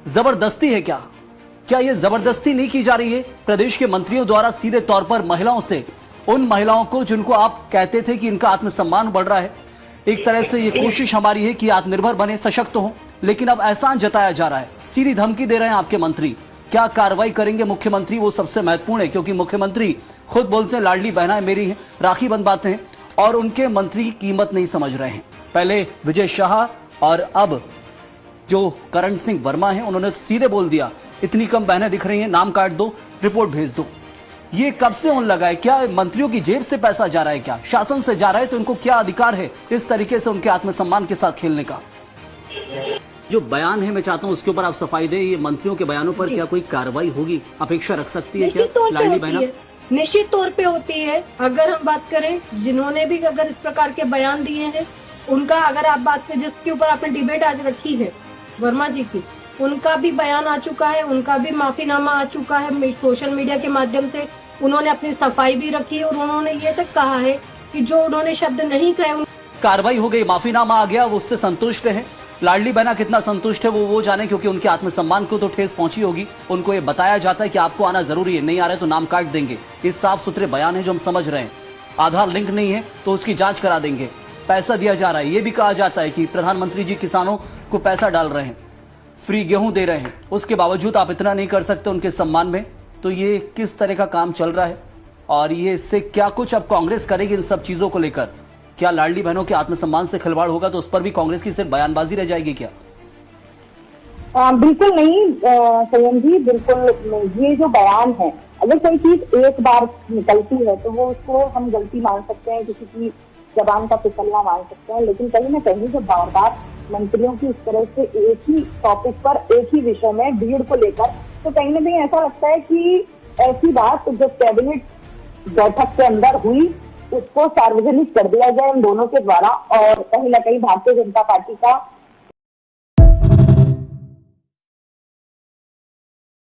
जबरदस्ती है क्या? क्या ये जबरदस्ती नहीं की जा रही है प्रदेश के मंत्रियों द्वारा सीधे तौर पर महिलाओं से, उन महिलाओं को जिनको आप कहते थे कि इनका आत्मसम्मान बढ़ रहा है, एक तरह से ये कोशिश हमारी है कि आत्मनिर्भर बने, सशक्त हो, लेकिन अब एहसान जताया जा रहा है, सीधी धमकी दे रहे हैं आपके मंत्री। क्या कार्रवाई करेंगे मुख्यमंत्री, वो सबसे महत्वपूर्ण है, क्योंकि मुख्यमंत्री खुद बोलते हैं लाडली बहना मेरी है, राखी बंधवाते हैं, और उनके मंत्री की कीमत नहीं समझ रहे हैं। पहले विजय शाह और अब जो करण सिंह वर्मा है, उन्होंने सीधे बोल दिया इतनी कम बहनें दिख रही हैं, नाम काट दो, रिपोर्ट भेज दो। ये कब से होने लगा है? क्या मंत्रियों की जेब से पैसा जा रहा है? क्या शासन से जा रहा है? तो इनको क्या अधिकार है इस तरीके से उनके आत्मसम्मान के साथ खेलने का? जो बयान है, मैं चाहता हूं उसके ऊपर आप सफाई दें। ये मंत्रियों के बयानों पर क्या कोई कार्रवाई होगी, अपेक्षा रख सकती है क्या लाडली बहना? निश्चित तौर पे होती है। अगर हम बात करें जिन्होंने भी अगर इस प्रकार के बयान दिए हैं, उनका अगर आप बात करें, जिसके ऊपर आपने डिबेट आज रखी है वर्मा जी की, उनका भी बयान आ चुका है, उनका भी माफीनामा आ चुका है। सोशल मीडिया के माध्यम से उन्होंने अपनी सफाई भी रखी है और उन्होंने ये तक कहा है कि जो उन्होंने शब्द नहीं कहे, कार्रवाई हो गई, माफीनामा आ गया, वो उससे संतुष्ट है। लाडली बहना कितना संतुष्ट है वो जाने, क्योंकि उनके आत्मसम्मान को तो ठेस पहुंची होगी। उनको ये बताया जाता है कि आपको आना जरूरी है, नहीं आ रहे तो नाम काट देंगे। ये साफ सुथरे बयान है जो हम समझ रहे हैं। आधार लिंक नहीं है तो उसकी जांच करा देंगे। पैसा दिया जा रहा है, ये भी कहा जाता है कि प्रधानमंत्री जी किसानों को पैसा डाल रहे हैं, फ्री गेहूं दे रहे हैं, उसके बावजूद आप इतना नहीं कर सकते उनके सम्मान में। तो ये किस तरह का काम चल रहा है, और ये इससे क्या कुछ अब कांग्रेस करेगी इन सब चीजों को लेकर? क्या लाडली बहनों के आत्मसम्मान से खिलवाड़ होगा तो उस पर भी कांग्रेस की सिर्फ बयानबाजी रह जाएगी क्या? बिल्कुल नहीं संयम जी, बिल्कुल नहीं। ये जो बयान है, अगर कोई चीज एक बार निकलती है तो वो उसको हम गलती मान सकते हैं, किसी की जबान का फिसलना मान सकते हैं, लेकिन कहीं ना कहीं जब बार बार मंत्रियों की इस तरह से एक ही टॉपिक पर, एक ही विषय में भीड़ को लेकर, तो कहीं ना कहीं ऐसा लगता है कि ऐसी बात जो कैबिनेट बैठक के अंदर हुई उसको सार्वजनिक कर दिया जाए इन दोनों के द्वारा, और कहीं ना कहीं भारतीय जनता पार्टी का